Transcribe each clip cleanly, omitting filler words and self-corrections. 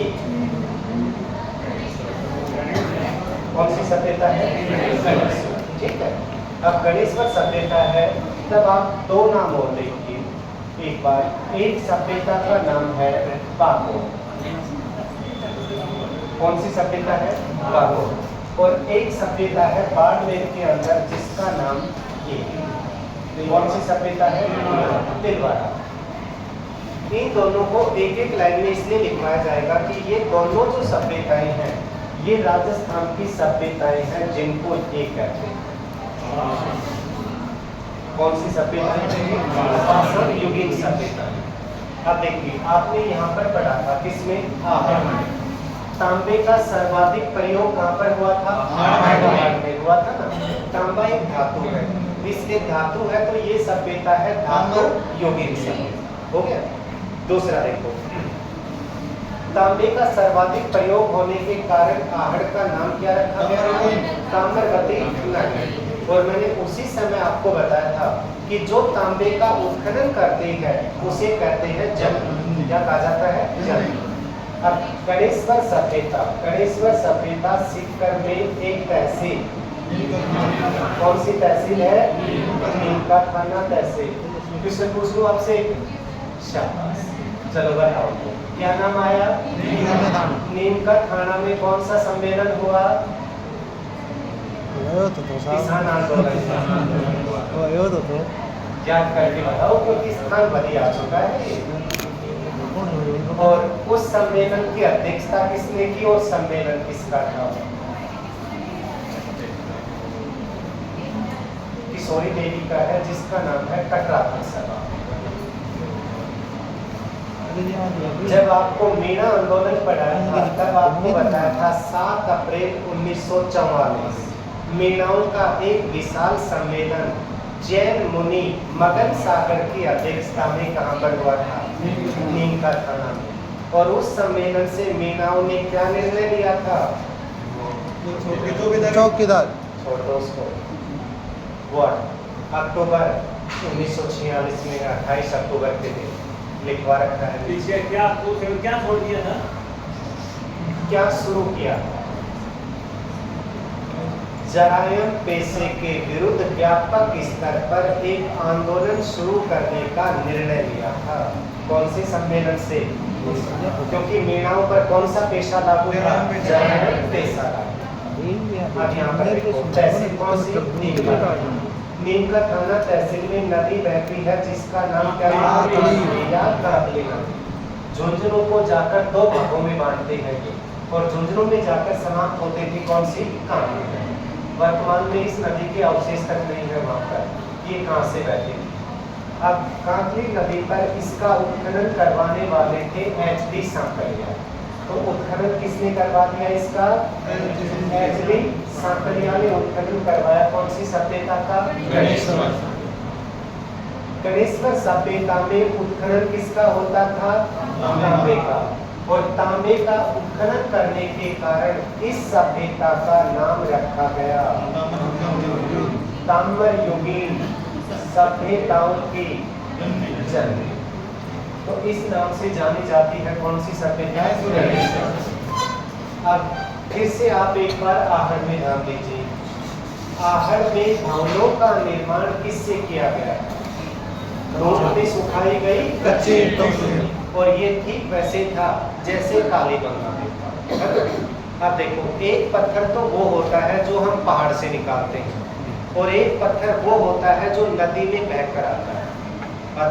ये। कौन सी सभ्यता है? गणेश्वर। ठीक है, अब गणेश्वर सभ्यता है, तब आप दो नाम और देखिए एक बार। एक सभ्यता का नाम है बागो। कौन सी सभ्यता है? बागो। और एक सभ्यता है बाड़मेर के अंदर जिसका नाम ये। कौन सी सभ्यता है? तिलवाड़ा। इन दोनों को एक एक लाइन में इसलिए लिखवाया जाएगा कि ये दोनों जो सभ्यताएं हैं ये राजस्थान की सभ्यताएं हैं जिनको ये कहते हैं। कौन सी सभ्यता? युगीन सभ्यता। अब देखिए, आपने यहाँ पर पढ़ा था किसमें? आहड़ में। तांबे का सर्वाधिक प्रयोग कहाँ पर हुआ था? आहड़ में हुआ था ना। तांबा एक धातु है, इसलिए धातु है तो ये सभ्यता है धातु युगीन सभ्यता। हो गया। दूसरा देखो, तांबे का सर्वाधिक प्रयोग होने के कारण आहड़ का नाम क्या रखा गया? ताम्रवती नगरी। और मैंने उसी समय आपको बताया था कि जो तांबे का उत्खनन करते हैं उसे कहते हैं जल। क्या कहा जाता है? जल। अब गणेश्वर सभ्यता, गणेश्वर सभ्यता सीकर में एक तहसील। कौन सी तहसील है? नीम का थाना तहसील। क्वेश्चन पूछ लूं आपसे? शाबाश। चलो बताओ, क्या नाम आया? नीम का थाना में कौन सा सम्मेलन हुआ? किसान आंदोलन। याद करके बताओ क्योंकि स्थान बढ़िया आ चुका है। और उस सम्मेलन की अध्यक्षता किसने की और सम्मेलन किसका था? किशोरी देवी का है जिसका नाम है कटरा सभा। जब आपको मीणा आंदोलन पढ़ाया था तब आपको बताया था 7 अप्रैल 1944 मीणाओं का एक विशाल सम्मेलन जैन मुनि मगन सागर की अध्यक्षता में कहां पर हुआ था? नीम का थाना में। और उस सम्मेलन से मीणाओं ने क्या निर्णय लिया था? चौकीदार। छोड़ो उसको। अक्टूबर 1946 में 28 अक्टूबर के दिन लिखवा रखा है। पीछे क्या छोड़ दिया था? क्या शुरू किया? जरायम पेशे के विरुद्ध व्यापक स्तर पर एक आंदोलन शुरू करने का निर्णय लिया था। कौन से सम्मेलन से? क्योंकि मीणाओं पर कौन सा पेशा लागू था? जरायम पेशा लागू। अब यहाँ पर देखो, तहसील कौन सी? नीम का थाना तहसील में नदी बहती है जिसका नाम क्या है? झुंझुनू को जाकर दो भागों में बांटते हैं ये, और झुंझुनू में जाकर समाप्त होते थे कौन सी? कांकली। वर्तमान में इस नदी के अवशेष तक नहीं है वहां पर। ये कहां से बहती थी? अब कांकली नदी पर इसका उत्खनन करवाने वाले थे एच.डी. सांकलिया। तो उत्खनन किसने करवा दिया इसका? एच.डी. सांकलिया ने उत्खनन करवाया। कौन सी सभ्यता का? गणेश्वर। गणेश्वर सभ्यता में उत्खनन किसका होता था? तांबे का। और तांबे का उत्खनन करने के कारण इस सभ्यता का नाम रखा गया ताम्र युगीन सभ्यताओं की जननी। तो इस नाम से जानी जाती है कौन सी सभ्यता? अब फिर से आप एक बार आहड़ में ध्यान दीजिए। आहड़ में भवनों का निर्माण किससे किया गया? रोड में सुखाई गई कच्चे ईंटों से। और ये ठीक वैसे था जैसे कालीबंगा में था। अब देखो, एक पत्थर तो वो होता है जो हम पहाड़ से निकालते हैं, और एक पत्थर वो होता है जो नदी में बहकर आता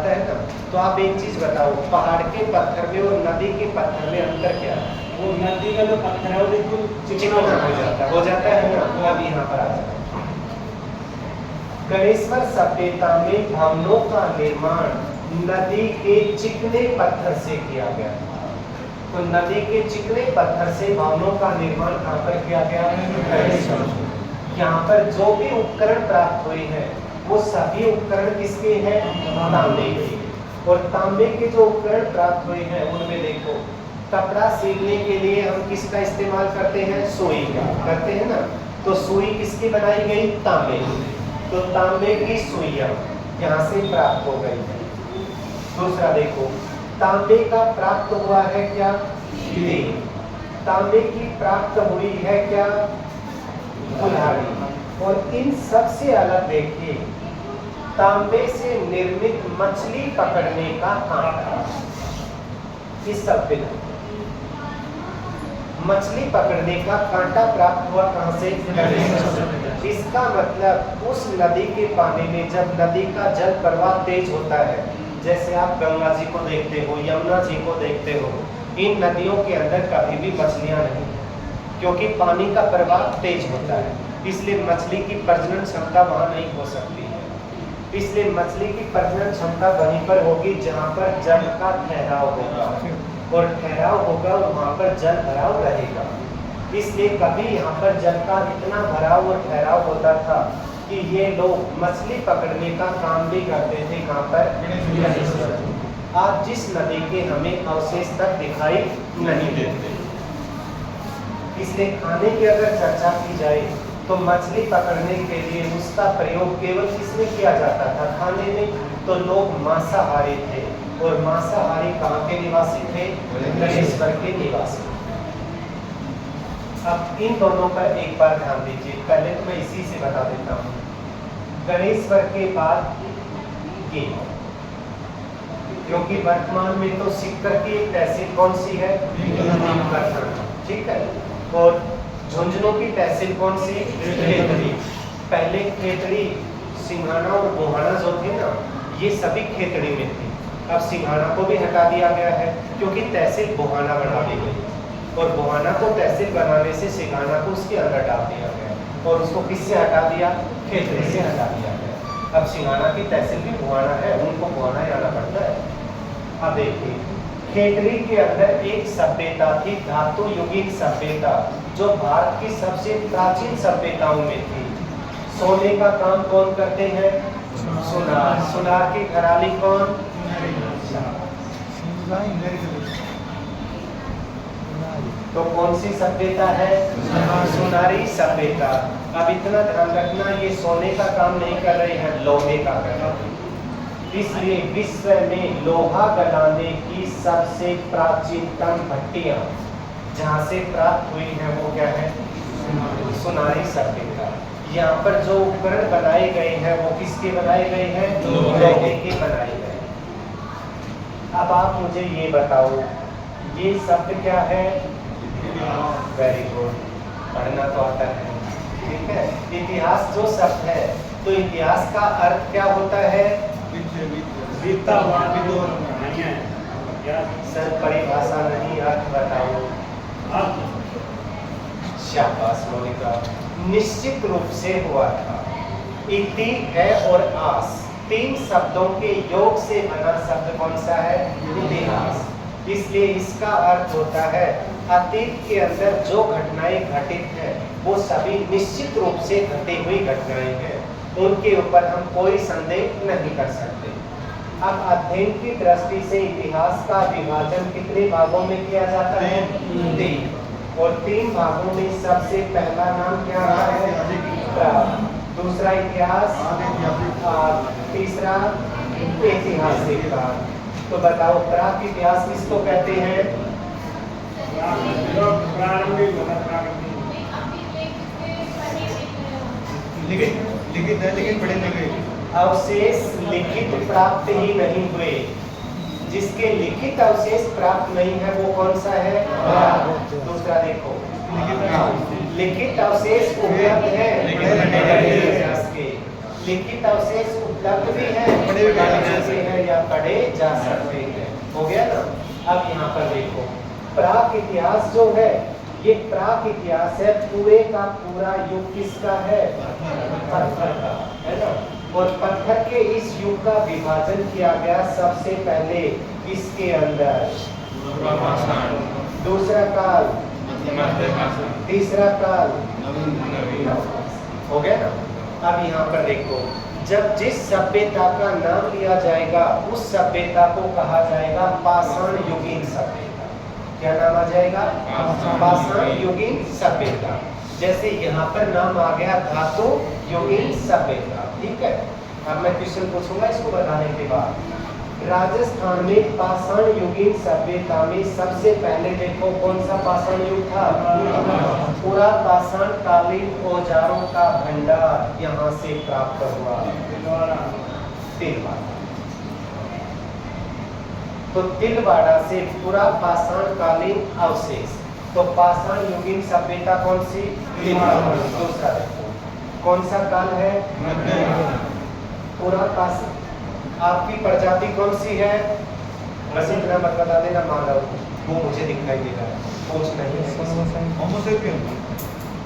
है ना। तो आप एक चीज बताओ, पहाड़ के पत्थर में और नदी के पत्थर में अंतर क्या है? वो नदी का जो पत्थर है वो बिल्कुल चिकना हो जाता है ना। अब यहाँ पर आ जाता है। गणेश्वर सभ्यता में भवनों का निर्माण नदी के चिकने पत्थर से किया गया। तो नदी के चिकने पत्थर से भवनों का निर्माण कहाँ पर किया गया? यहाँ पर जो भी उपकरण प्राप्त हुए हैं वो सभी उपकरण किसके हैं? तांबे के। और तांबे के जो उपकरण प्राप्त हुए हैं उनमें देखो, कपड़ा सीलने के लिए हम किसका इस्तेमाल करते हैं? सुई का करते हैं ना। तो सुई किसकी बनाई गई? तांबे की। तो तांबे की सुइयां यहाँ से प्राप्त हो गई है। दूसरा देखो, तांबे का प्राप्त हुआ है क्या? तीन। तांबे की प्राप्त हुई है क्या? कुल्हाड़ी। और इन सबसे अलग देखिए, तांबे से निर्मित मछली पकड़ने का कांटा। इस सब पे मछली पकड़ने का कांटा प्राप्त हुआ कहां से? इसका मतलब उस नदी के पानी में जब नदी का जल प्रवाह तेज होता है, जैसे आप गंगा जी को देखते हो, यमुना जी को देखते हो, इन नदियों के अंदर कभी भी मछलियां नहीं, क्योंकि पानी का प्रवाह तेज होता है, इसलिए मछली की प्रजनन क्षमता वहां नहीं हो सकती है। इसलिए मछली की प्रजनन क्षमता वहीं पर होगी जहां पर जल का ठहराव होगा, और ठहराव होगा वहां पर जल भराव रहेगा। इसलिए कभी यहाँ पर जल का इतना भराव और ठहराव होता था कि ये लोग मछली पकड़ने का काम भी करते थे। कहाँ पर? गणेश्वर। आज जिस नदी के हमें अवशेष तक दिखाई नहीं देते। इसलिए खाने की अगर चर्चा की जाए तो मछली पकड़ने के लिए उसका प्रयोग केवल किसमें किया जाता था? खाने में। तो लोग मांसाहारी थे, और मांसाहारी कहाँ के निवासी थे? गणेश्वर के निवासी। अब इन दोनों पर एक बार ध्यान दीजिए। पहले तो मैं इसी से बता देता हूँ, गणेश्वर के बाद ये, क्योंकि वर्तमान में तो सिक्कर की एक तहसील कौन सी है? ठीक है। और झुंझुनू की तहसील कौन सी? खेतड़ी। पहले खेतड़ी, सिंघाना और बोहाना जो थे ना, ये सभी खेतड़ी में थे। अब सिंघाना को भी हटा दिया गया है, क्योंकि तहसील बोहाना बना दी गई, और बोहाना को तहसील बनाने से सिंघाना को उसके अंदर डाल दिया गया, और उसको किससे हटा दिया? खेतड़ी से हटा दिया गया। अब सिंघाना की तहसील भी बोहाना है, उनको बोहाना ही आना पड़ता है। अब देखिए, खेतड़ी के अंदर एक सभ्यता थी, धातु युगीन सभ्यता, जो भारत की सबसे प्राचीन सभ्यताओं में थी। सोने का काम कौन करते हैं? सुनार। सुनार की घराली कौन? तो कौन सी सभ्यता है? सुनारी सभ्यता। अब इतना ध्यान रखना, ये सोने का काम नहीं कर रहे हैं, लोहे का कर रहे हैं। इसलिए विश्व में लोहा गलाने की सबसे प्राचीनतम भट्टियां जहां से प्राप्त हुई है वो क्या है? सुनारी सभ्यता। यहाँ पर जो उपकरण बनाए गए हैं वो किसके बनाए गए हैं? लोहे के बनाए गए। अब आप मुझे ये बताओ, ये शब्द क्या है? वेरी गुड, पढ़ना तो आता है। ठीक है। इतिहास जो शब्द है, तो इतिहास का अर्थ क्या होता है? सर परिभाषा नहीं, अर्थ बताओ। शाबाश मोनिका, निश्चित रूप से हुआ था। इति है और आस, तीन शब्दों के योग से बना शब्द कौन सा है? इतिहास। इसलिए इसका अर्थ होता है अतीत के अंदर जो घटनाएं घटित हैं वो सभी निश्चित रूप से घटी हुई घटनाएं हैं, उनके ऊपर हम कोई संदेह नहीं कर सकते। अब अध्ययन की दृष्टि से इतिहास का विभाजन कितने भागों में किया जाता है? तीन। और तीन भागों में सबसे पहला नाम क्या रहा है? दूसरा इतिहास, तीसरा ऐतिहासिक काल। तो बताओ प्राक इतिहास किसको कहते हैं? लिखित है लेकिन पढ़े नहीं गए। अवशेष लिखित प्राप्त ही नहीं हुए, जिसके लिखित अवशेष प्राप्त नहीं है वो कौन सा है? दूसरा देखो, लिखित अवशेष उपलब्ध है, इतिहास के लिखित अवशेष उपलब्ध भी है, या पढ़े जा सकते हैं। हो गया ना। अब यहाँ पर देखो, प्राक इतिहास जो है, ये प्राक इतिहास है, पूरे का पूरा युग किसका है? पत्थर का, है ना। और पत्थर के इस युग का विभाजन किया गया सबसे पहले इसके अंदर दूसरा काल, तीसरा काल, हो गया ना। अब यहाँ पर देखो, जब जिस सभ्यता का नाम लिया जाएगा उस सभ्यता को कहा जाएगा पाषाण युगीन सभ्यता। क्या नाम आ जाएगा? पाषाण युगीन सभ्यता। जैसे यहाँ पर नाम आ गया धातु युगीन सभ्यता। ठीक है। अब मैं क्वेश्चन पूछूंगा इसको बताने के बाद। राजस्थान में पाषाण युगीन सभ्यता में सबसे पहले देखो कौन सा पाषाण युग था? पूरा पाषाण कालीन औजारों का भंडार यहाँ से प्राप्त हुआ। तिलवाड़ा। तो तिलवाड़ा से पूरा पाषाण कालीन अवशेष। तो पाषाण युगीन सभ्यता कौन सी? तिलवाड़ा। दूसरा देखो कौन सा काल है? पूरा पाषाण। आपकी प्रजाति कौन सी है? बस इतना मत बता देना मानव, वो मुझे दिखाई दे रहा है, पूछ नहीं है। होमो सेपियन।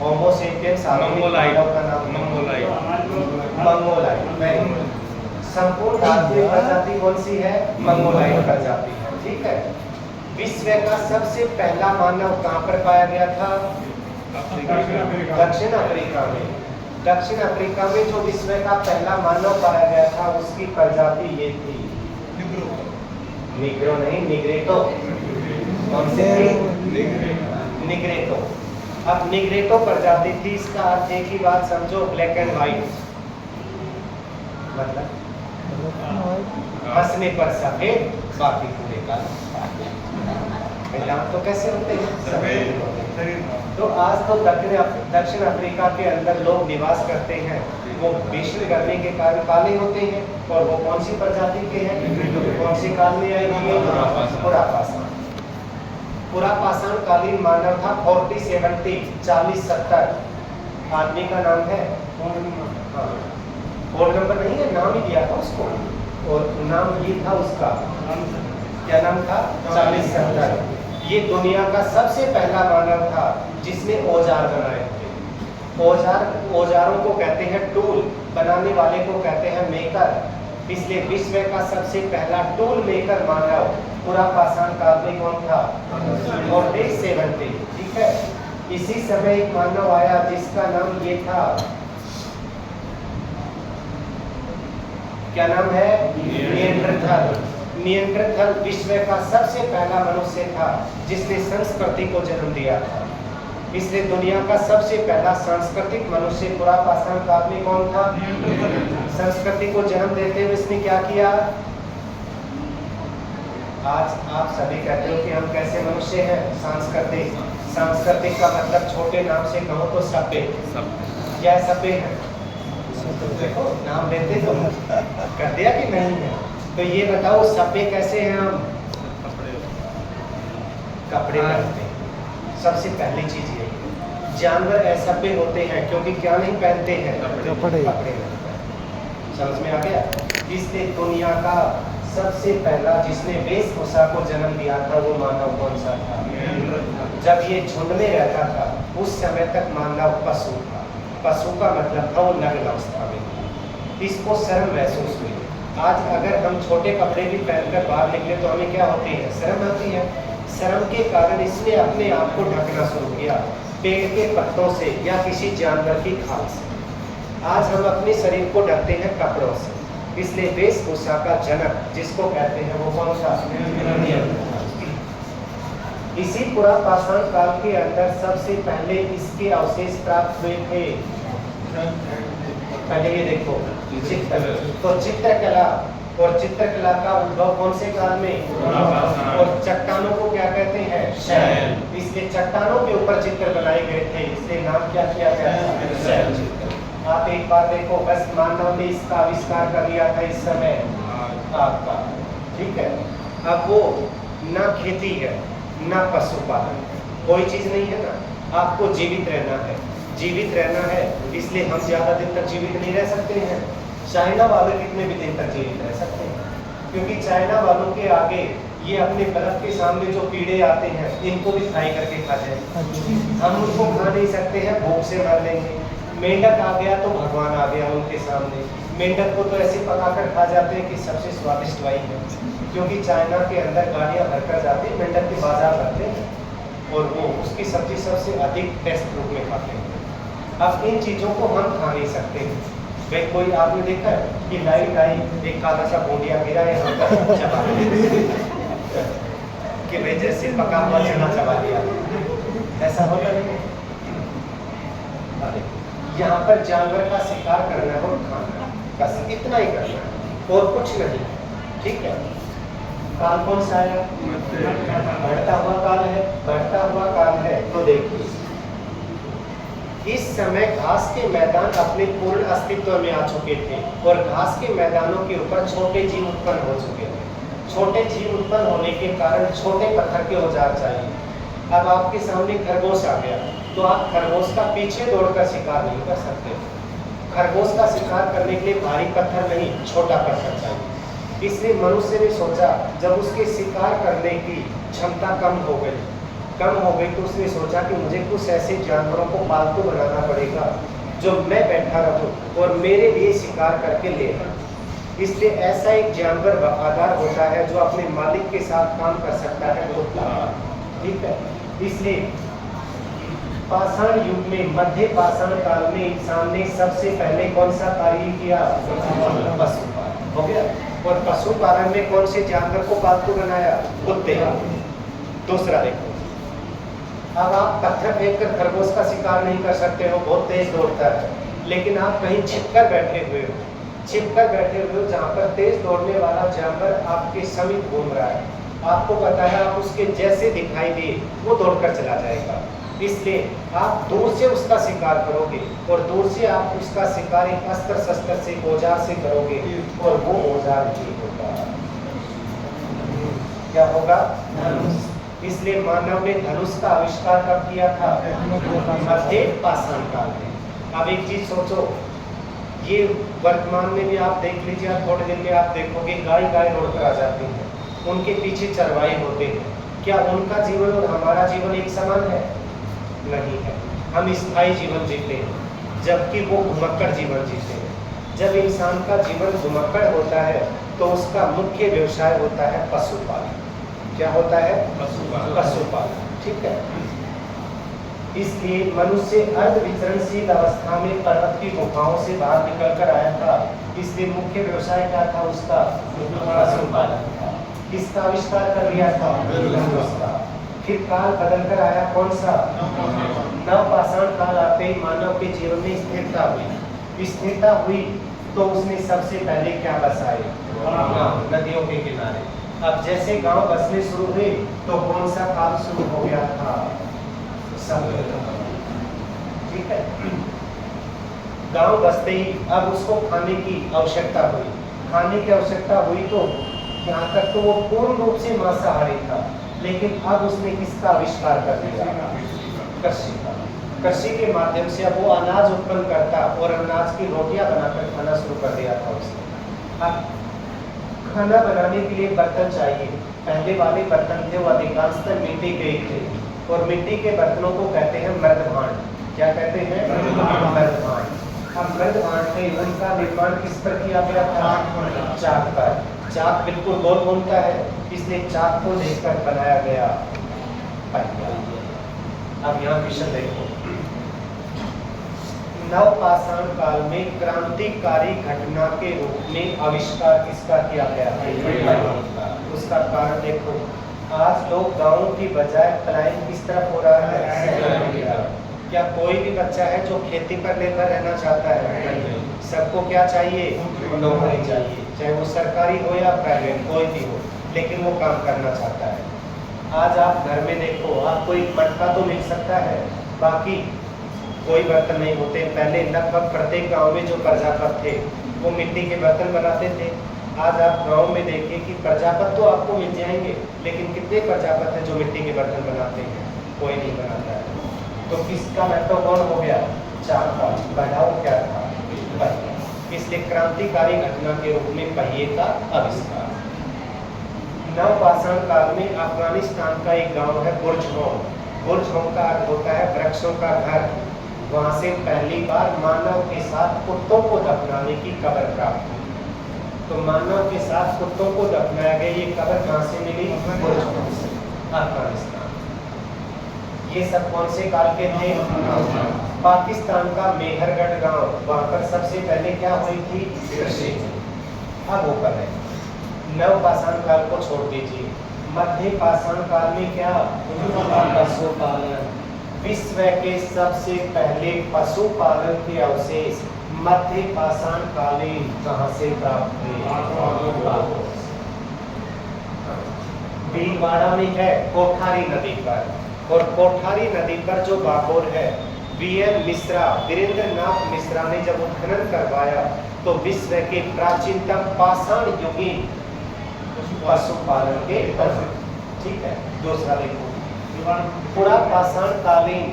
होमो सेपियंस मानव का नाम मंगोलाइट। संपूर्ण भारतीय प्रजाति कौन सी है? मंगोलाइट प्रजाति है। ठीक है। विश्व का सबसे पहला मानव कहाँ पर पाया गया था? दक्षिण अफ्रीका में। दक्षिण अफ्रीका में जो विश्व का पहला मानव पाया गया था उसकी प्रजाति ये थी। निग्रो नहीं, निग्रेटो। कौन सी थी? निग्रेटो। अब निग्रेटो प्रजाति थी। इसका अर्थ एक ही बात समझो, ब्लैक एंड व्हाइट। मतलब हंसने पर सफेद, बाकी पूरे का दांत तो कैसे होते हैं? तो आज तो दक्षिण अफ्रीका के अंदर लोग निवास करते हैं, वो भीषण गर्मी के कारण काले होते हैं। और वो कौन सी प्रजाति के हैं? कौन सी काल में आई हुई? पूरा पाषाण। पूरा पाषाण कालीन मानव था। 40-70 आदमी का नाम है। कोड नंबर नहीं है, नाम ही दिया था उसको, और नाम ये था उसका, क्या नाम था? 40-70। ये दुनिया का सबसे पहला मानव था जिसने औजार बनाए थे। औजारों को कहते हैं टूल, बनाने वाले को कहते हैं मेकर। इसलिए विश्व का सबसे पहला टूल मेकर मानव पूरा पाषाण काल में कौन था? 40-70। ठीक है। इसी समय एक मानव आया जिसका नाम ये था, क्या नाम है? निएंडरथल। निएंडरथल विश्व का सबसे पहला मनुष्य था जिसने संस्कृति को जन्म दिया था। इसलिए दुनिया का सबसे पहला सांस्कृतिक मनुष्य पूरा पाषाण काल में कौन था? संस्कृति को जन्म देते हुए इसने क्या किया? आज आप सभी कहते हो कि हम कैसे मनुष्य हैं? सांस्कृतिक। सांस्कृतिक का मतलब छोटे नाम से कहो तो सभ्य। क्या सभ्य है? देखो नाम लेते तो कर दिया कि नहीं है। तो ये बताओ सभ्य कैसे हैं हम? कपड़े पहनते हैं। सबसे पहली चीज ये है। जानवर असभ्य होते हैं क्योंकि क्या नहीं पहनते हैं? कपड़े नहीं पहनते। समझ में आ गया? इसलिए दुनिया का सबसे पहला जिसने वेशभूषा को जन्म दिया था वो मानव कौन सा था? जब ये झुंड में रहता था उस समय तक मानव पशु था। पशु का मतलब था वो नग्न अवस्था में। इसको शर्म महसूस हुई। आज अगर हम छोटे कपड़े भी पहनकर बाहर निकले तो हमें क्या होती है? शर्म आती है। शर्म के कारण इसने अपने आप को ढकना शुरू किया, पेड़ के पत्तों से या किसी जानवर की खाल से। आज हम अपने शरीर को ढकते हैं कपड़ों से। इसलिए वेशभूषा का जनक जिसको कहते हैं वो कौन सा? इसी पूरा पाषाण काल के अंदर सबसे पहले इसके अवशेष प्राप्त हुए थे। पहले ये देखो चित्र, तो चित्रकला, और चित्रकला का उद्भव कौन से काल में? और चट्टानों को क्या कहते हैं? शैल। इसलिए चट्टानों के ऊपर चित्र बनाए गए थे, इसलिए नाम क्या किया गया? शैल चित्र। आप एक बार देखो, बस मानव ने इसका आविष्कार कर लिया था इस समय आपका। ठीक है। अब वो ना खेती है ना पशुपालन, कोई चीज नहीं है ना। आपको जीवित रहना है, जीवित रहना है, इसलिए हम ज्यादा दिन तक जीवित नहीं रह सकते हैं। चाइना वाले कितने भी दिन तक जीवित रह सकते हैं, क्योंकि चाइना वालों के आगे ये अपने बर्फ के सामने जो कीड़े आते हैं इनको भी फ्राई करके खा जाए। हम उनको खा नहीं सकते हैं, भूख से मर लेंगे। मेंढक आ गया तो भगवान आ गया उनके सामने। मेंढक को तो ऐसे पकाकर खा जाते हैं कि सबसे स्वादिष्ट वही है, क्योंकि चाइना के अंदर गाड़ियाँ भरकर जाती हैं, मेंढक के बाजार लगते हैं और वो उसकी सब्जी सबसे अधिक टेस्ट रूप में खाते हैं। अब इन चीज़ों को हम खा नहीं सकते। भाई कोई आपने देखा है कि लाइट आई, एक काला सा बूंदिया गिरा यहाँ पर चबा कि भाई जैसे पका हुआ चना चबा दिया, ऐसा होता नहीं। यहाँ पर जानवर का शिकार करना है और खाना, बस इतना ही करना है और कुछ नहीं। ठीक है। काल कौन सा आया? बढ़ता हुआ काल है, बढ़ता हुआ काल है। तो देखिए इस समय घास के मैदान अपने पूर्ण अस्तित्व में आ चुके थे और घास के मैदानों के ऊपर छोटे जीव उत्पन्न हो चुके थे। छोटे जीव उत्पन्न होने के कारण छोटे पत्थर के औजार चाहिए। अब आपके सामने खरगोश आ गया तो आप खरगोश का पीछे दौड़कर शिकार नहीं कर सकते। खरगोश का शिकार करने के लिए भारी पत्थर नहीं, छोटा पत्थर चाहिए। इसलिए मनुष्य ने सोचा, जब उसके शिकार करने की क्षमता कम हो गई तो उसने सोचा कि मुझे कुछ ऐसे जानवरों को पालतू बनाना पड़ेगा जो मैं बैठा रहूं और मेरे लिए शिकार करके ले आए। इसलिए ऐसा एक जानवर वफादार होता है जो अपने मालिक के साथ काम कर सकता है, कुत्ता। ठीक है, इसलिए पाषाण युग में, मध्य पाषाण काल में इंसान ने सबसे पहले कौन सा कार्य किया? पशुपालन। हो गया। और पशुपालन में कौन से जानवर को पालतू बनाया? कुत्ते। दूसरा देखो, अब आप पत्थर फेंककर खरगोश का शिकार नहीं कर सकते हो, बहुत तेज दौड़ता है। लेकिन आप कहीं छिपकर बैठे हुए हो जहाँ पर तेज दौड़ने वाला जानवर आपके समीप घूम रहा है, आपको पता है आप उसके जैसे दिखाई दिए वो दौड़कर चला जाएगा। इसलिए आप दूर से उसका शिकार करोगे और दूर से आप उसका शिकार एक अस्त्र शस्त्र से, औजार से करोगे और वो औजार ही होगा। क्या होगा? धनुष। इसलिए मानव ने धनुष का आविष्कार कब किया था? मध्य पाषाण काल में। अब एक चीज सोचो, ये वर्तमान में भी आप देख लीजिए, आप थोड़े दिन में आप देखोगे गाय रोड पर आ जाती है, उनके पीछे चरवाहे होते हैं। क्या उनका जीवन और हमारा जीवन एक समान है? नहीं है। हम स्थायी जीवन जीते हैं जबकि वो घुमक्कड़ जीवन जीते हैं। जब इंसान का जीवन घुमक्कड़ होता है तो उसका मुख्य व्यवसाय होता है पशुपालन। क्या होता है? पशुपालन। ठीक है। इसलिए मनुष्य अर्ध विचरणशील अवस्था में पर्वत की गुफाओं से बाहर निकलकर आया था। इसलिए मुख्य व्यवसाय क्या था उसका? पशुपालन था। किसका आविष्कार कर लिया था? उसका। फिर काल बदलकर आया कौन सा? नवपाषाण काल आते ही मानव के जीवन में स्थिरता हुई तो उसने सबसे पहले क्या बसाए? नदियों के किनारे। अब जैसे गांव बसने शुरू हुए तो कौन सा काल शुरू हो गया था? ठीक है। गांव बसते ही अब उसको खाने की आवश्यकता हुई तो यहाँ तक तो वो पूर्ण रूप से मांसाहारी था, लेकिन अब उसने किसका आविष्कार कर दिया? कृषि का। कृषि के माध्यम से अब वो अनाज उत्पन्न करता और अनाज की रोटियां बनाकर खाना शुरू कर दिया था उसने। अब खाना बनाने के लिए बर्तन चाहिए। पहले वाले बर्तन थे वो अधिकांशतः मिट्टी के ही थे और मिट्टी के बर्तनों को कहते हैं मृदभांड। क्या कहते हैं? मृदभांड। अब मृदभांड थे, उनका निर्माण किस पर किया गया था? चाक पर। चाक बिल्कुल गोल घूमता है, इसलिए चाक को देखकर बनाया गया पहिया। अब यहाँ क्वेश्चन देखो, नवपाषाण काल में क्रांतिकारी घटना के रूप में आविष्कार किसका किया गया? उसका कारण देखो, आज लोग गांवों की बजाय पलायन किस तरफ हो रहा है? क्या कोई भी बच्चा है जो खेती पर निर्भर रहना चाहता है? सबको क्या चाहिए? नौकरी चाहिए, चाहे वो सरकारी हो या प्राइवेट, कोई भी हो, लेकिन वो काम करना चाहता है। आज आप घर में देखो, आपको एक मटका तो मिल सकता है, बाकी कोई बर्तन नहीं होते। पहले लगभग प्रत्येक गांव में जो प्रजापत थे वो मिट्टी के बर्तन बनाते थे। आज आप गांव में देखिए कि प्रजापत तो आपको मिल जाएंगे, लेकिन कितने प्रजापत हैं जो मिट्टी के बर्तन बनाते हैं? कोई नहीं बनाता है। तो किसका महत्व कौन हो गया? चाक का। बढ़ाओ क्या था? पहिया। इसलिए क्रांतिकारी घटना के रूप में पहिए का आविष्कार। नवपाषाण काल में अफगानिस्तान का एक गांव है बुर्जहोम। बुर्जहोम का अर्थ होता है वृक्षों का घर। वहां से पहली बार मानव के साथ कुत्तों को दफनाने की कब्र प्राप्त हुई। तो मानव के साथ कुत्तों को दफनाया गया, ये कब्र कहाँ से मिली? बुर्जहोम से, अफगानिस्तान। ये सब कौन से काल के थे? पाकिस्तान का मेहरगढ़ गांव, वहां पर सबसे पहले क्या हुई थी? कृषि। अब ऊपर है, नवपाषाण काल को छोड़ दीजिए, मध्य पाषाण काल में क्या? पशुपालन। विश्व के सबसे पहले पशुपालन के अवशेष मध्य पाषाण कालीन कहाँ से प्राप्त हुए? भीलवाड़ा में है कोठारी नदी पर, और कोठारी नदी पर जो बागोर है, वीएल मिश्रा, वीरेंद्र नाथ मिश्रा ने जब उत्खनन करवाया तो विश्व के प्राचीनतम पाषाण युगीन पशुपालन के ठीक है। दूसरा देखो, पूरा पाषाण कालीन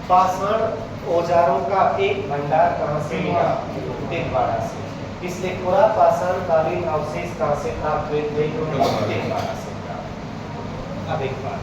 पाषाण औजारों का एक भंडार कहाँ से मिला? भीलवाड़ा से। इसलिए पूरा पाषाण कालीन अवशेष कहाँ से प्राप्त हुए थे? भीलवाड़ा से। अब एक बात,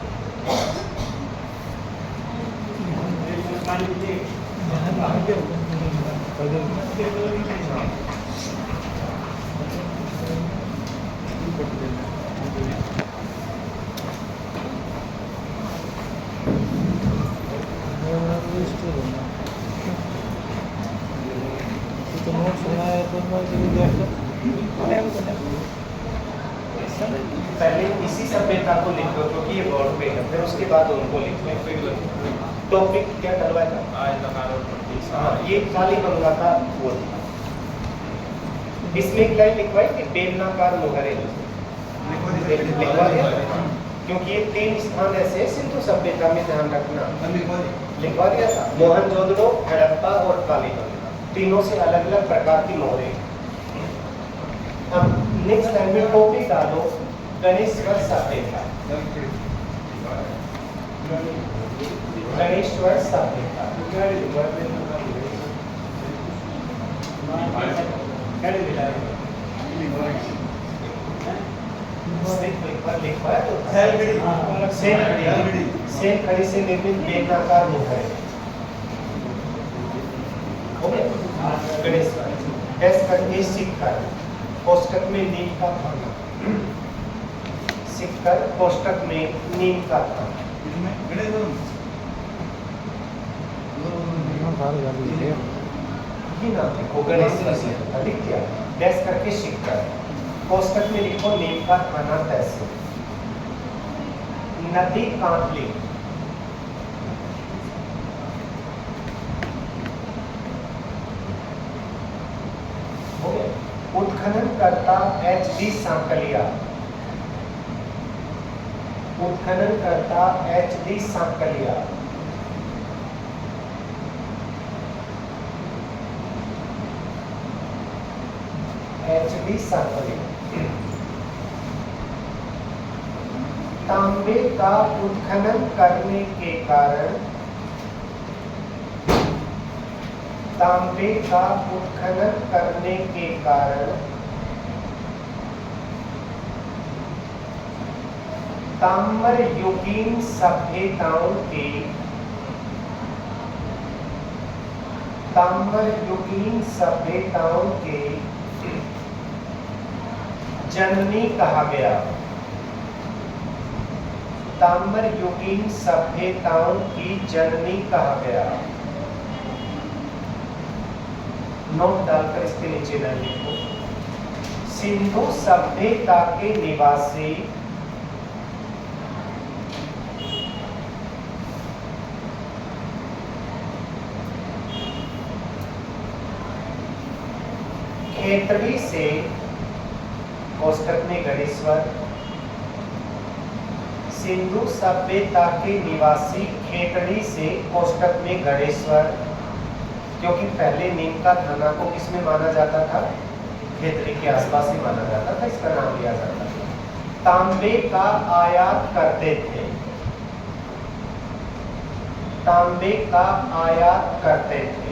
पहले इसी सभ्यता को लिख लो क्योंकि ये बोर्ड पे है, फिर उसके बाद उनको लिख लो। टॉपिक क्या डलवाया था? हाँ, ये खाली गंगा का वो था। इसमें एक लाइन लिखवाई कि बेलनाकार मोहरे लिखवा दिया, क्योंकि ये 3 स्थान ऐसे सिंधु सभ्यता में, ध्यान रखना, लिखवा दिया था। मोहनजोदड़ो, हड़प्पा और कालीबंगा, तीनों से अलग अलग प्रकार की मोहरे। अब नेक्स्ट लाइन में टॉपिक डालो गणेश्वर सभ्यता। गणेश्वर सभ्यता खड़ी से निर्मित बेलनाकार मोहरे। गणेश्वर डैश करके सिक्कर, कोष्टक में नीम का थाना, सिक्कर कोष्टक में नीम का थाना। ये नाम लिखो गणेश्वर से, लिख दिया। डैश करके सिक्कर, कोष्टक में लिखो नीम का थाना तहसील। नदी कांटली, उत्खनन करता एच.डी. सांकलिया, उत्खनन करता एच.डी. सांकलिया। एच.डी. सांकलिया। तांबे का उत्खनन करने के कारण, तांबे का उत्खनन करने के कारण ताम्र युगीन सभ्यताओं के, ताम्र युगीन सभ्यताओं के जननी कहा गया। ताम्र युगीन सभ्यताओं की जननी कहा गया। नोट डालकर इसके नीचे न लिखो। सिंधु सभ्यता के निवासी खेतड़ी से, कोष्टक में गणेश्वर, सिंधु सभ्यता के निवासी खेतड़ी से, कोष्टक में गणेश्वर, क्योंकि पहले नीम का थाना को किसमें माना जाता था? खेतड़ी के आसपास ही माना जाता था, इसका नाम लिया जाता था। तांबे का आयात करते थे, तांबे का आयात करते थे।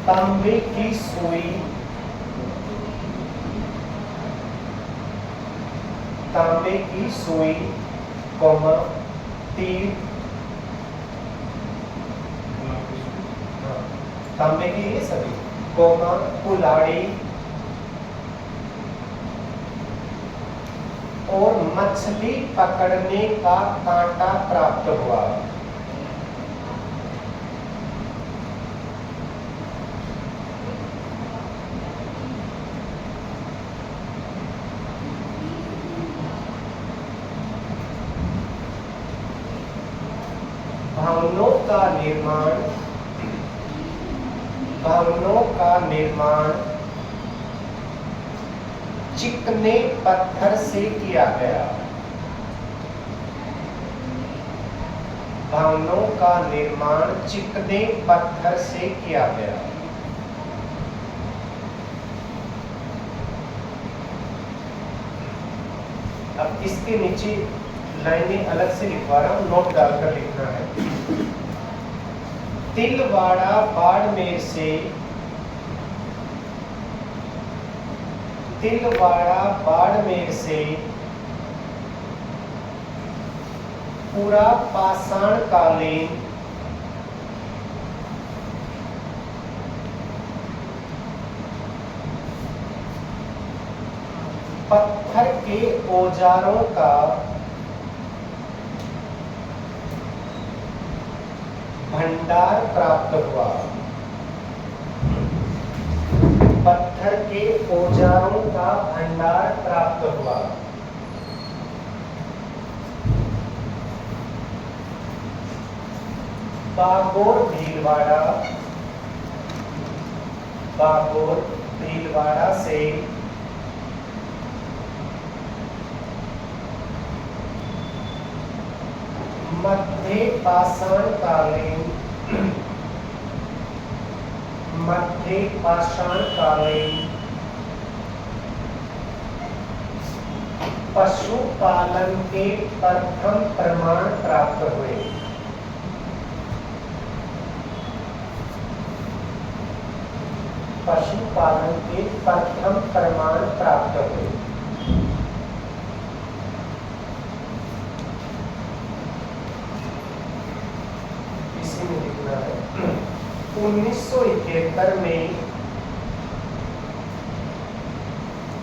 तांबे की सुई, तांबे की सुई, कोमा, तीर, तांबे की ये सभी, कोमा, कुल्हाड़ी और मछली पकड़ने का कांटा प्राप्त हुआ। भवनों का निर्माण, भवनों का निर्माण चिकने पत्थर से किया गया। भवनों का निर्माण चिकने पत्थर से किया गया। अब इसके नीचे लाइनें अलग से लिखवा रहा हूं, नोट डालकर लिखना है। तिलवाड़ा बाड़मेर से, तिलवाड़ा बाड़मेर से पूरा पाषाण कालीन पत्थर के औजारों का भंडार प्राप्त हुआ। पत्थर के औजारों का भंडार प्राप्त हुआ। बागोर भीलवाड़ा, बागोर भीलवाड़ा से मध्य पाषाण कालीन, मध्य पाषाण कालीन पशुपालन के प्रथम प्रमाण प्राप्त हुए। पशुपालन के प्रथम प्रमाण प्राप्त हुए। इसी में लिखना है 1971 में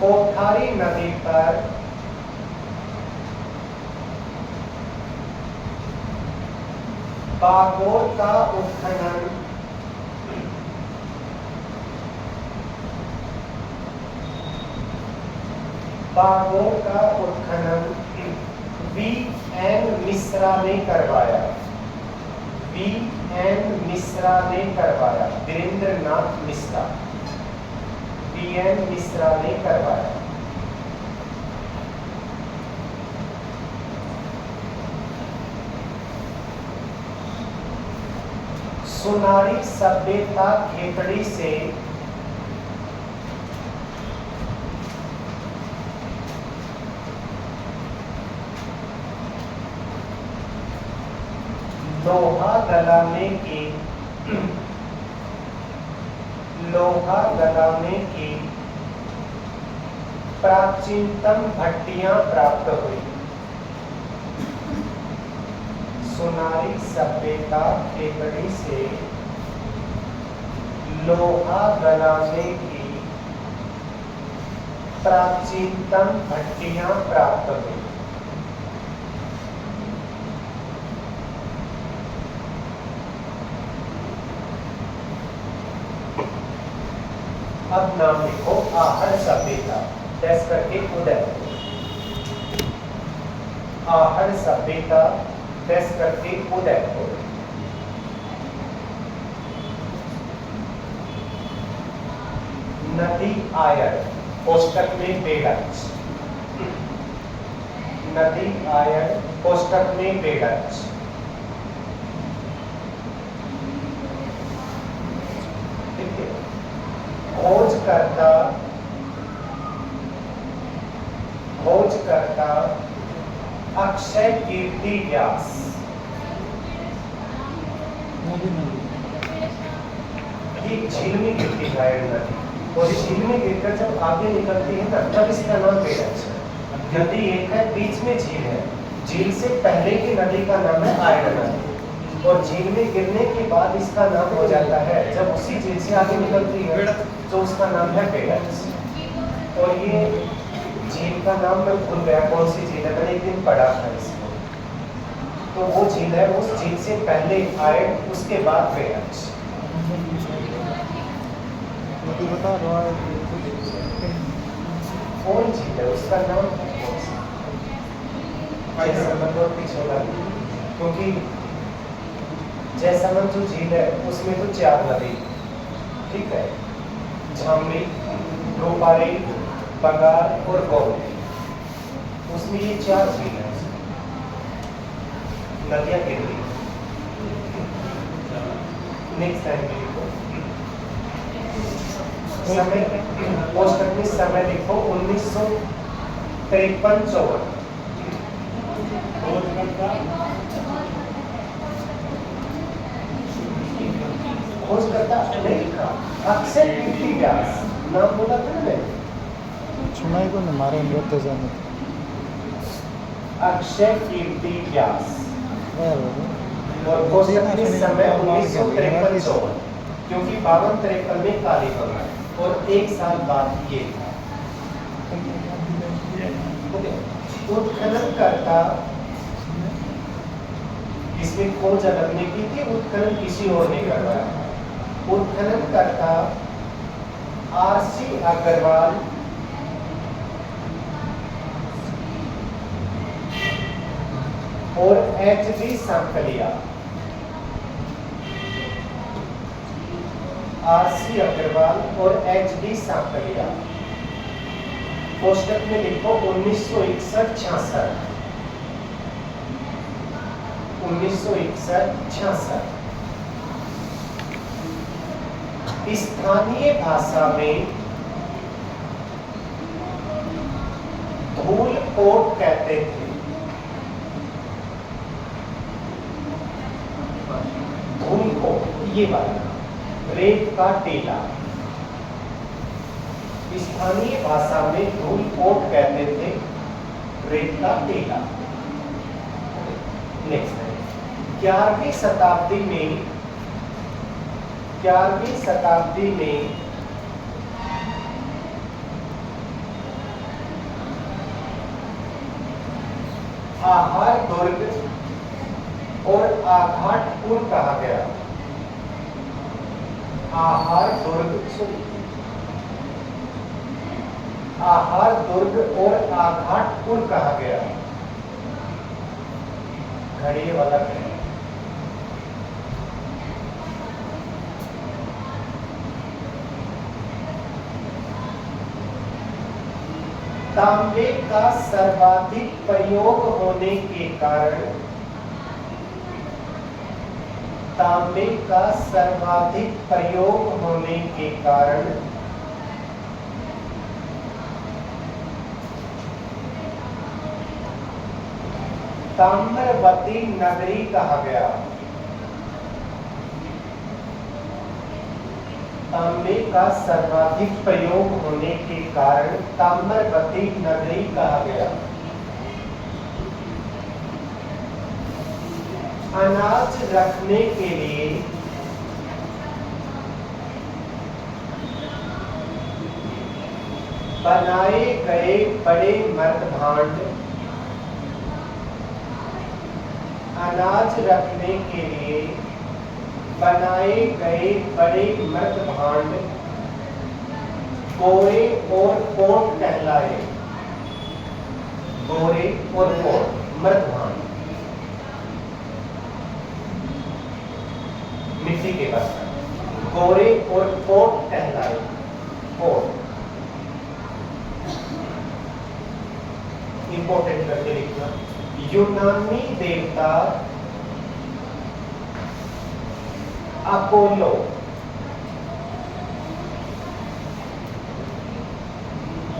कोठारी नदी पर बागोर का उत्खनन बागोर का उत्खनन V.N. मिश्रा ने करवाया। V.N. मिश्रा ने करवाया, वीरेंद्रनाथ मिश्रा, V.N. मिश्रा ने करवाया। सुनारी सभ्यता खेतड़ी से लोहा गलाने की, लोहा गलाने की प्राचीनतम भट्टियां प्राप्त हुई। सुनारी सभ्यता खेतड़ी से लोहा गलाने की प्राचीनतम भट्टियां प्राप्त हुई। अब नाम लिखो आहड़ सभ्यता, टेस्ट करके उदयपुर। आहड़ सभ्यता, टेस्ट करके उदयपुर। नदी आयर, कोष्टक में बेड़च। नदी आयर, कोष्टक में बेड़च। खोजकर्ता, खोजकर्ता अक्षय कीर्ति व्यास। ये झील में गिरती है नदी, और झील में गिरकर जब आगे निकलती है तब इसका नाम बेड़च है। नदी एक है, बीच में झील है। झील से पहले की नदी का नाम है आयरन नदी, और झील में गिरने के बाद इसका नाम हो जाता है, जब उसी झील से आगे निकलती है तो उसका नाम है बेड़च। और ये झील का नाम मैं भूल गया कौन सी झील है, मैंने एक दिन पढ़ा था इसको। तो वो झील है, उस झील से पहले आयरन, उसके बाद बेड़च। कौन झील है उसका नाम पिछोला, क्योंकि जैसलमेर जो झील है उसमें तो 4 नदी, ठीक है, झामरी, रूपारी, बंगाल और गौर, उसमें ये 4 झील है, नदियां गिर रही। नेक्स्ट टाइम लिखो समय, कोष्टक में समय लिखो 1953-54। खोजकर्ता नहीं लिखा, अक्षय कीर्ति व्यास नाम बोला था ना, सुनाई को नहीं मारे नृत्य जाने अक्षय कीर्ति व्यास। वाह और कोष्टक में समय 1953-54, क्योंकि 52-53 में काली बंगा और 1 साल बाद ये था। उत्खनन करता, इसमें खोज अलग ने की थी, उत्खनन किसी और ने करवाया। उत्खनन करता आरसी अग्रवाल और एचडी सांकलिया। आरसी अग्रवाल और एचडी सांकलिया। कोष्टक में लिखो 1961-66। 1961-66। स्थानीय भाषा में धूल कोट कहते थे। धूल कोट ये वाला, रेत का टीला। स्थानीय भाषा में धूल कोट कहते थे, रेत का टीला। नेक्स्ट है 11वीं शताब्दी में आहार दुर्ग और आघाटपुर कहा गया। आहार दुर्ग और आघाटपुर कहा गया। घड़िए वाला है। तांबे का सर्वाधिक प्रयोग होने के कारण, तांबे का सर्वाधिक प्रयोग होने के कारण ताम्रवती नगरी कहा गया। तांबे का सर्वाधिक प्रयोग होने के कारण ताम्रवती नगरी कहा गया। अनाज रखने के लिए बनाए गए बड़े मर्द भांड, अनाज रखने के लिए बनाए गए बड़े मर्द भांड गोरे और कोट कहलाए। गोरे और कोट मर्द भांड, मिट्टी के बर्तन, गोरे और कोट कहलाए। कोट इंपॉर्टेंट करके लिखना। यूनानी देवता अपोलो,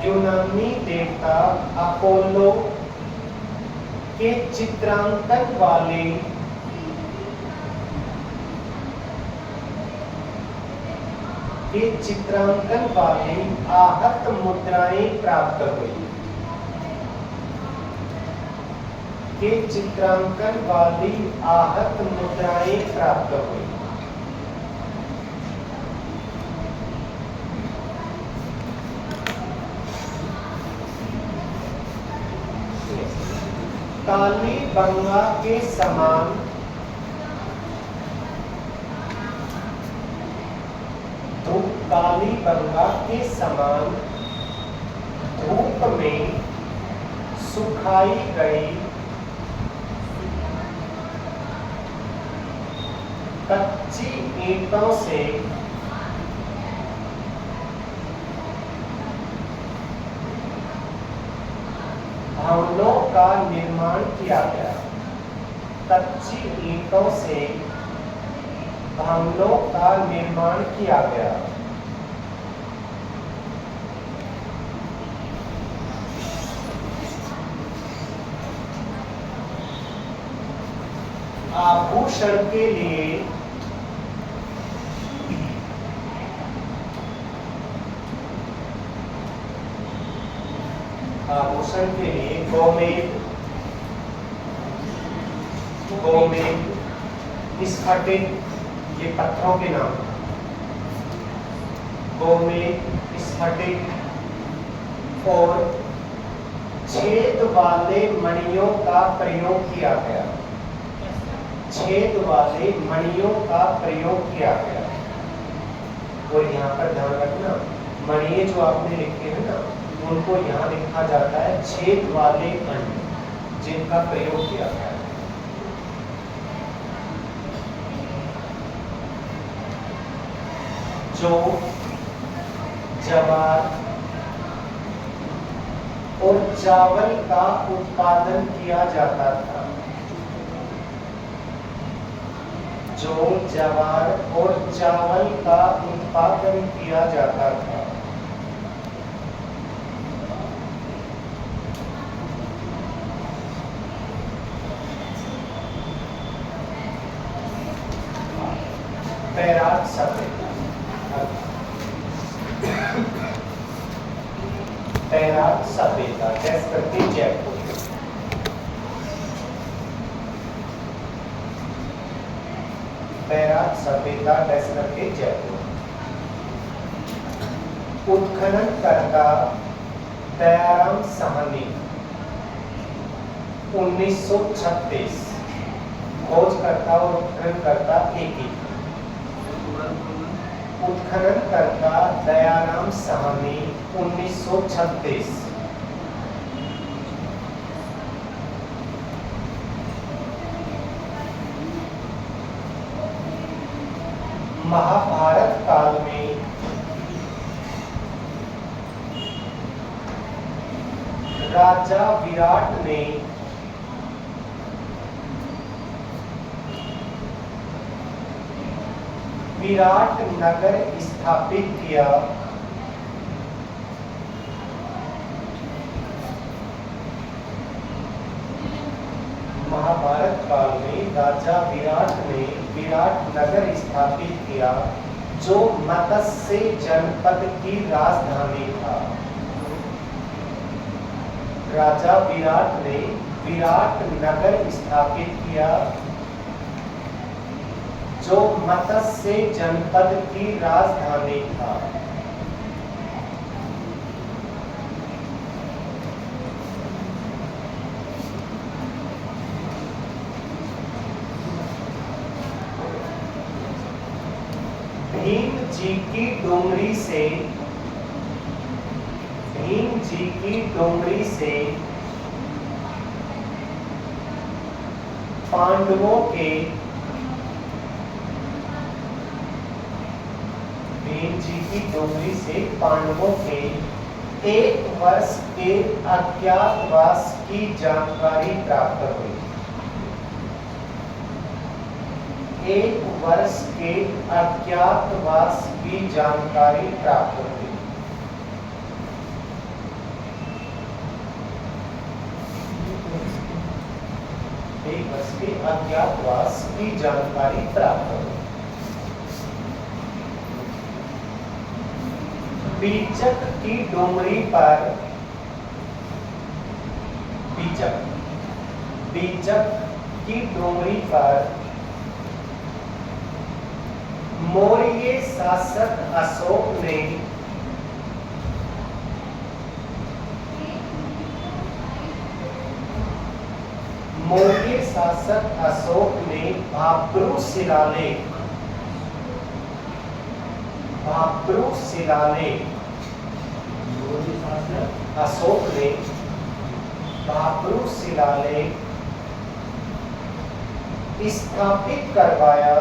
यूनानी देवता अपोलो के चित्रांकन वाली आहत मुद्राएं प्राप्त हुई। के चित्रांकन वाली आहत मुद्राएं प्राप्त हुई। काली बंगा के समान काली बंगा के समान धूप में सुखाई गई कच्ची ईंटों से भवनों का निर्माण किया गया। कच्ची ईंटों से भवनों का निर्माण किया गया। आभूषण के लिए गोमेद, स्फटिक, ये पत्थरों के नाम, गोमेद, स्फटिक और छेद वाले मणियों का प्रयोग किया गया। छेद वाले मणियों का प्रयोग किया गया। और यहाँ पर ध्यान रखना, मणिये जो आपने लिखे हैं ना, उनको यहाँ लिखा जाता है छेद वाले मणि, जिनका प्रयोग किया गया है। जो ज्वार और चावल का उत्पादन किया जाता था। जो ज्वार और चावल का उत्पादन किया जाता था। बैराग सभ्यता, बैराग सभ्यता जैसे करके जयपुर। बैराग सभ्यता जैसे करके जयपुर। उत्खनन करता दयाराम साहनी 1936। खोजकर्ता और उत्खननकर्ता एक ही। उत्खननकर्ता दयाराम साहनी 1936। महाभारत काल में राजा विराट ने विराट नगर स्थापित किया। महाभारत काल में राजा विराट ने विराट नगर स्थापित किया, जो मत्स्य जनपद की राजधानी था। राजा विराट ने विराट नगर स्थापित किया, जो मत्स्य जनपद की राजधानी था। भीम जी की डोंगरी से पांडवों के भीम जी की डोंगरी से पांडवों के 1 वर्ष के अज्ञातवास की जानकारी प्राप्त हुई। 1 वर्ष के अज्ञातवास की जानकारी प्राप्त हुई। एक वर्ष के अज्ञातवास की जानकारी प्राप्त हुई। बीचक की डोंगरी पर मौर्य शासक अशोक ने भाब्रू शिलालेख अशोक ने भाब्रू शिलालेख स्थापित करवाया,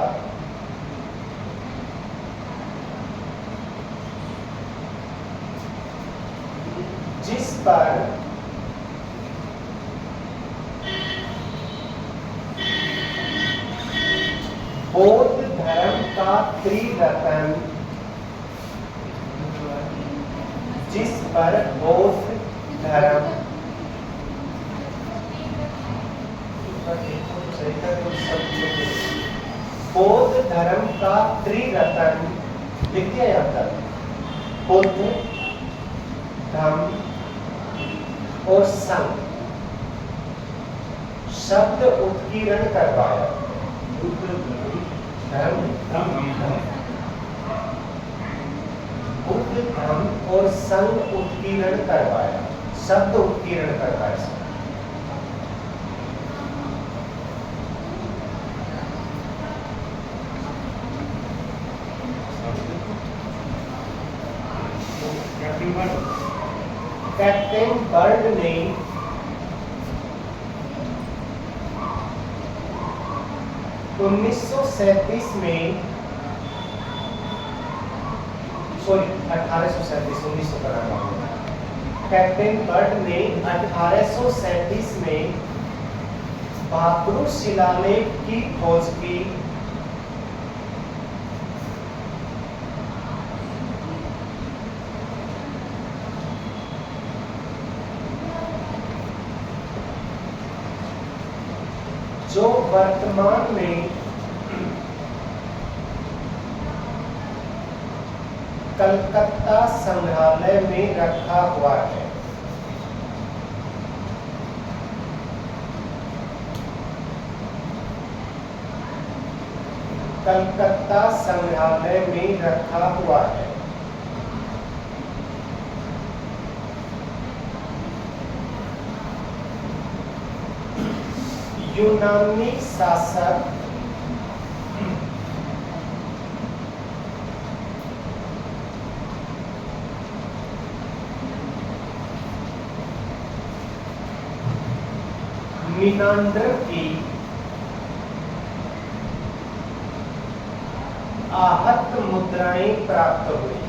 जिस पर बौद्ध धर्म का त्रिरत्न, जिस पर बौद्ध धर्म बौद्ध धर्म का त्रिरत्न लिख दिया यहाँ तक, बुद्ध, धम्म और संघ शब्द उत्कीर्ण करवाया। बुद्ध, धम्म और संघ उत्कीर्ण करवाया, शब्द उत्कीर्ण करवाया। कैप्टन बर्ड ने 1937 में, सॉरी 1837, 1900 कराना होगा। कैप्टन बर्ड ने 1837 में भाकरू शिलालेख की खोज की। जो वर्तमान में कलकत्ता संग्रहालय में रखा हुआ है। कलकत्ता संग्रहालय में रखा हुआ है। यूनानी शासक मिनांडर की आहत मुद्राएं प्राप्त हुई।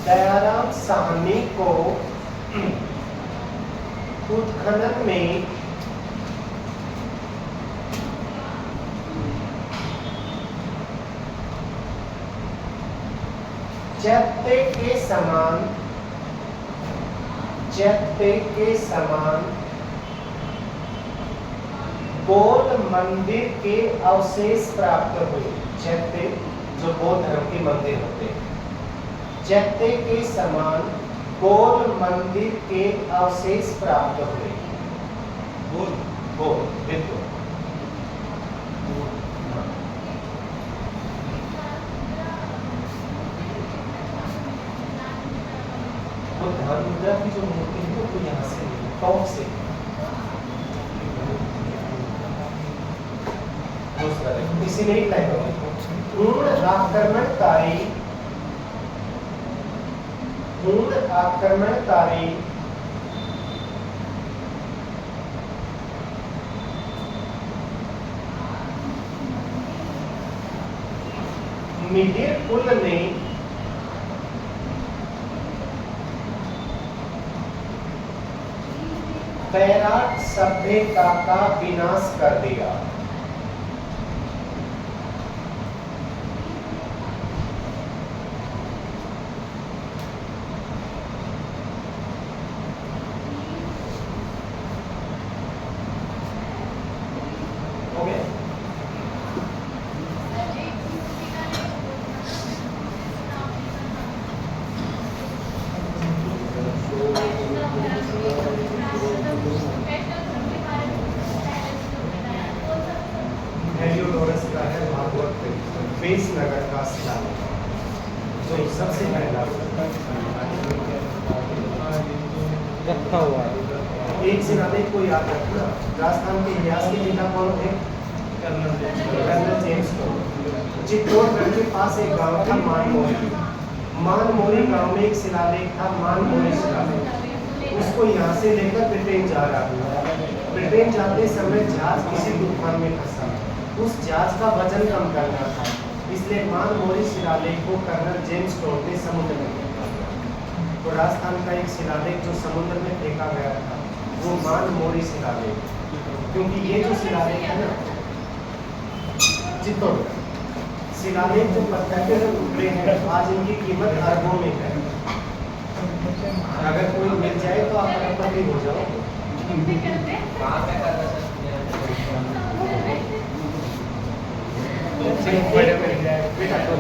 दयाराम साहनी को उत्खनन में चैत्य के समान बौद्ध मंदिर के अवशेष प्राप्त हुए। चैत्य जो बौद्ध धर्म के मंदिर होते हैं, चैत्य के समान बौद्ध मंदिर के अवशेष प्राप्त हुए। बौद्ध बिल्कुल ध्यान मुद्रा की जो मूर्ति है वो यहाँ से टॉप से इसीलिए पूर्ण आक्रमणकारी मिहिर कुल ने बैराट सभ्यता का विनाश कर दिया। हो गया? हेलियोडोरस का है भागवत बेस नगर का शिलालेख, जो सबसे पहला रखा हुआ है। एक शिलालेख को याद रखना। राजस्थान के इतिहास के पिता कौन थे? Colonel James Tod. चित्तौड़गढ़ के पास एक गांव था मानमोरी। मानमोरी गांव में एक शिलालेख था, मानमोरी शिलालेख। उसको यहाँ से लेकर ब्रिटेन जा रहा था। ब्रिटेन जाते समय जहाज किसी तूफान में फंसा। उस जहाज का वजन कम करना था, इसलिए मानमोरी शिलालेख को कर्नल जेम्स टोड ने समुद्र में फेंका। तो राजस्थान का एक शिलालेख जो समुद्र में फेंका गया था वो मानमोरी शिलालेख, क्योंकि ये जो शिलालेख है ना चित्तौड़ शिलालेख जो पत्थर के जो टुकड़े हैं आज इनकी कीमत अरबों में है। अगर कोई मिल जाए तो आप अरबपति हो जाओ। बेटा तो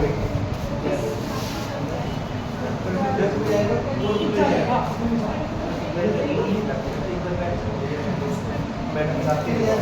मैडम जाती है